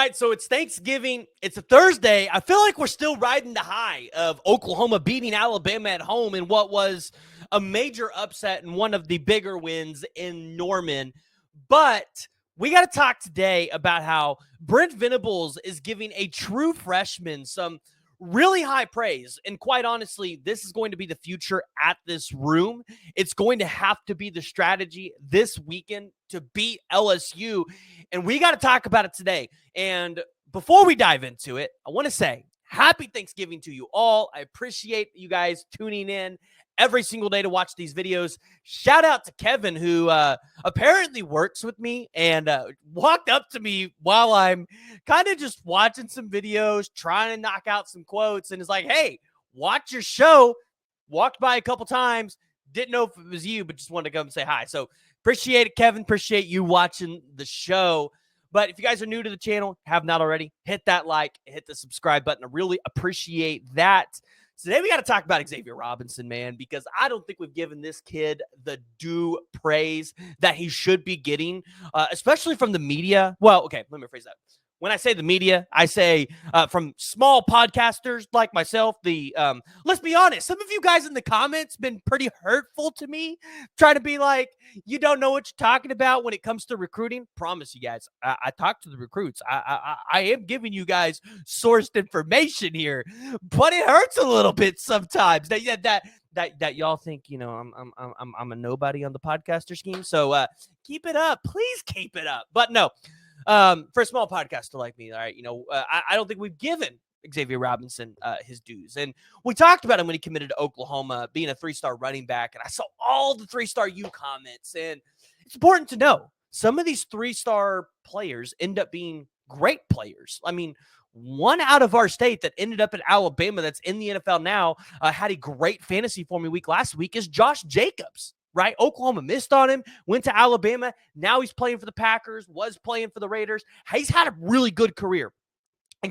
right, so it's Thanksgiving. It's a Thursday. I feel like we're still riding the high of Oklahoma beating Alabama at home in what was a major upset and one of the bigger wins in Norman. But we got to talk today about how Brent Venables is giving a true freshman some really high praise. And quite honestly, this is going to be the future at this room. It's going to have to be the strategy this weekend to beat LSU. And we got to talk about it today. And before we dive into it, I want to say happy Thanksgiving to you all. I appreciate you guys tuning in every single day to watch these videos. Shout out to Kevin, who apparently works with me and walked up to me while I'm kind of just watching some videos, trying to knock out some quotes, and is like, hey, watch your show. Walked by a couple times, didn't know if it was you, but just wanted to come and say hi. So appreciate it, Kevin. Appreciate you watching the show. But if you guys are new to the channel, have not already, hit that like, hit the subscribe button. I really appreciate that. Today, we got to talk about Xavier Robinson, man, because I don't think we've given this kid the due praise that he should be getting, especially from the media. Well, okay, let me rephrase that. When I say the media, I say from small podcasters like myself. Let's be honest, some of you guys in the comments been pretty hurtful to me, trying to be like, you don't know what you're talking about when it comes to recruiting. Promise you guys, I talk to the recruits. I am giving you guys sourced information here, but it hurts a little bit sometimes that y'all think, you know, I'm a nobody on the podcaster scheme. So keep it up, please keep it up. But no. For a small podcaster like me, all right, you know, I don't think we've given Xavier Robinson his dues. And we talked about him when he committed to Oklahoma, being a 3-star running back. And I saw all the 3-star U comments. And it's important to know some of these 3-star players end up being great players. I mean, one out of our state that ended up at Alabama that's in the NFL now had a great fantasy for me week last week is Josh Jacobs. Right? Oklahoma missed on him, went to Alabama. Now he's playing for the Packers, was playing for the Raiders. He's had a really good career.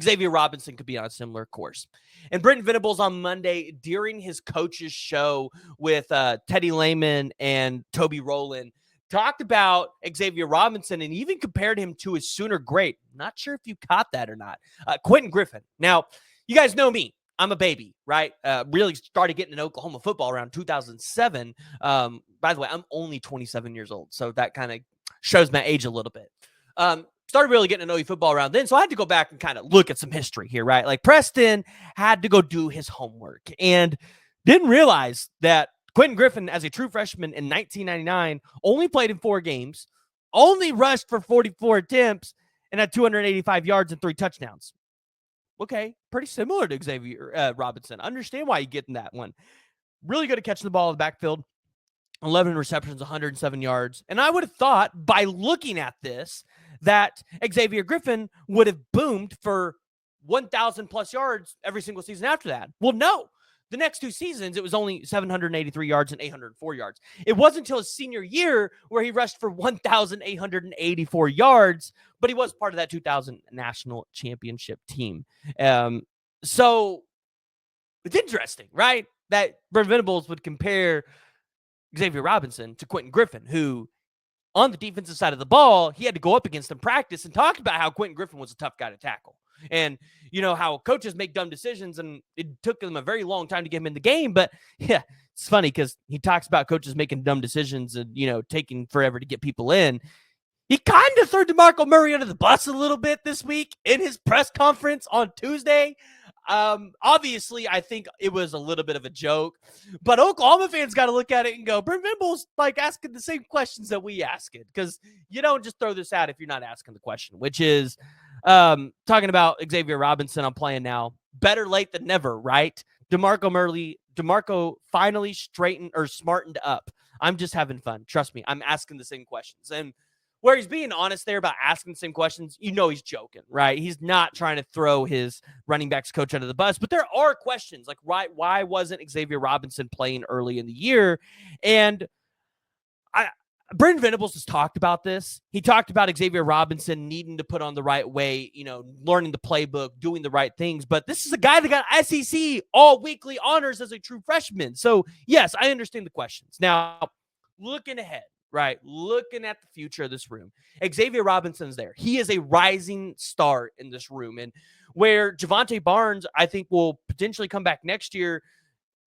Xavier Robinson could be on a similar course. And Brent Venables on Monday during his coach's show with Teddy Lehman and Toby Rowland talked about Xavier Robinson and even compared him to his Sooner great. Not sure if you caught that or not. Quentin Griffin. Now, you guys know me. I'm a baby, right? Really started getting into Oklahoma football around 2007. By the way, I'm only 27 years old, so that kind of shows my age a little bit. Started really getting to know you football around then, so I had to go back and kind of look at some history here, right? Like Preston had to go do his homework and didn't realize that Quentin Griffin, as a true freshman in 1999, only played in 4 games, only rushed for 44 attempts, and had 285 yards and 3 touchdowns. Okay, pretty similar to Xavier Robinson. Understand why you get in that one. Really good at catching the ball in the backfield. 11 receptions, 107 yards. And I would have thought, by looking at this, that Xavier Griffin would have boomed for 1,000-plus yards every single season after that. Well, no. The next 2 seasons, it was only 783 yards and 804 yards. It wasn't until his senior year where he rushed for 1,884 yards, but he was part of that 2000 national championship team. So it's interesting, right, that Brent Venables would compare Xavier Robinson to Quentin Griffin, who on the defensive side of the ball, he had to go up against in practice and talked about how Quentin Griffin was a tough guy to tackle. And, you know, how coaches make dumb decisions, and it took them a very long time to get him in the game. But, yeah, it's funny because he talks about coaches making dumb decisions and, you know, taking forever to get people in. He kind of threw DeMarco Murray under the bus a little bit this week in his press conference on Tuesday. Obviously, I think it was a little bit of a joke, but Oklahoma fans got to look at it and go, Brent Venables like asking the same questions that we ask it, because you don't just throw this out if you're not asking the question, which is talking about Xavier Robinson. I'm playing now. Better late than never, right? DeMarco finally straightened or smartened up. I'm just having fun. Trust me, I'm asking the same questions. And where he's being honest there about asking the same questions, you know he's joking, right? He's not trying to throw his running backs coach under the bus, but there are questions like, why wasn't Xavier Robinson playing early in the year? And Brent Venables has talked about this. He talked about Xavier Robinson needing to put on the right weight, you know, learning the playbook, doing the right things. But this is a guy that got SEC all weekly honors as a true freshman. So, yes, I understand the questions. Now, looking ahead, right? Looking at the future of this room, Xavier Robinson's there. He is a rising star in this room. And where Javonte Barnes, I think, will potentially come back next year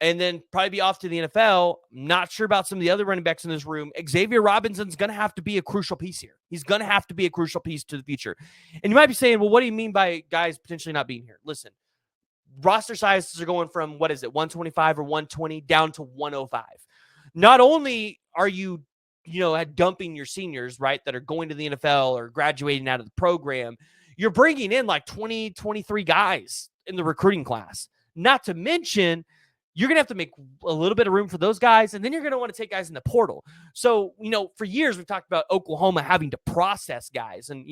and then probably be off to the NFL. Not sure about some of the other running backs in this room. Xavier Robinson's going to have to be a crucial piece here. He's going to have to be a crucial piece to the future. And you might be saying, well, what do you mean by guys potentially not being here? Listen, roster sizes are going from, 125 or 120 down to 105. Not only are you dumping your seniors, right, that are going to the NFL or graduating out of the program, you're bringing in like 20, 23 guys in the recruiting class. Not to mention, you're going to have to make a little bit of room for those guys, and then you're going to want to take guys in the portal. So, for years, we've talked about Oklahoma having to process guys, and,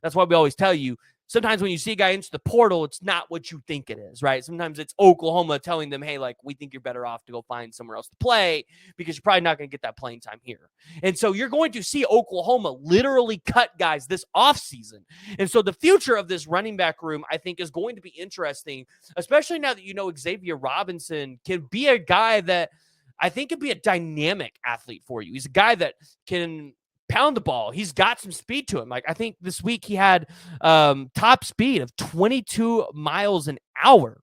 that's why we always tell you, sometimes when you see a guy into the portal, it's not what you think it is, right? Sometimes it's Oklahoma telling them, hey, like, we think you're better off to go find somewhere else to play because you're probably not going to get that playing time here. And so you're going to see Oklahoma literally cut guys this offseason. And so the future of this running back room, I think, is going to be interesting, especially now that Xavier Robinson can be a guy that I think could be a dynamic athlete for you. He's a guy that can pound the ball. He's got some speed to him. Like, I think this week he had top speed of 22 miles an hour.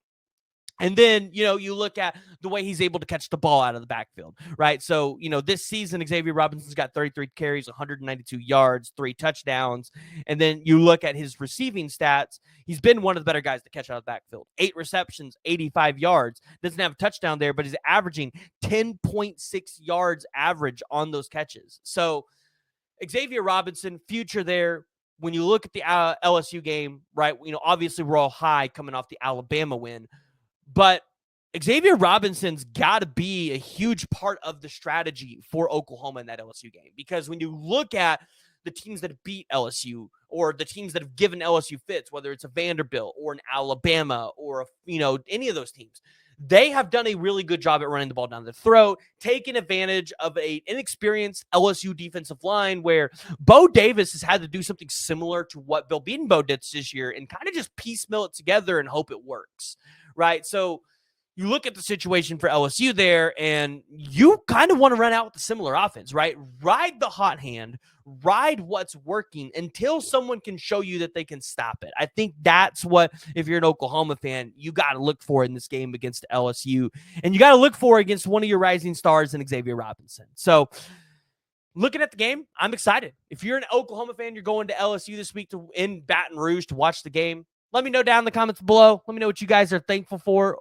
And then, you look at the way he's able to catch the ball out of the backfield, right? So, this season, Xavier Robinson's got 33 carries, 192 yards, 3 touchdowns. And then you look at his receiving stats. He's been one of the better guys to catch out of the backfield. 8 receptions, 85 yards. Doesn't have a touchdown there, but he's averaging 10.6 yards average on those catches. So, Xavier Robinson, future there. When you look at the LSU game, right, obviously we're all high coming off the Alabama win, but Xavier Robinson's got to be a huge part of the strategy for Oklahoma in that LSU game, because when you look at the teams that have beat LSU or the teams that have given LSU fits, whether it's a Vanderbilt or an Alabama or any of those teams, they have done a really good job at running the ball down the throat, taking advantage of an inexperienced LSU defensive line where Bo Davis has had to do something similar to what Bill Bedenbaugh did this year and kind of just piecemeal it together and hope it works, right? So you look at the situation for LSU there, and you kind of want to run out with a similar offense, right? Ride the hot hand, ride what's working until someone can show you that they can stop it. I think that's what, if you're an Oklahoma fan, you got to look for in this game against LSU, and you got to look for against one of your rising stars in Xavier Robinson. So looking at the game, I'm excited. If you're an Oklahoma fan, you're going to LSU this week in Baton Rouge to watch the game. Let me know down in the comments below. Let me know what you guys are thankful for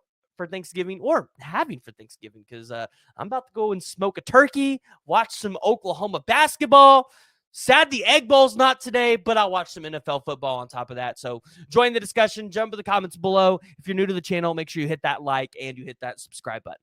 Thanksgiving or having for Thanksgiving, because I'm about to go and smoke a turkey, watch some Oklahoma basketball. Sad the Egg Bowl's not today, but I'll watch some NFL football on top of that. So join the discussion, jump in the comments below. If you're new to the channel, make sure you hit that like and you hit that subscribe button.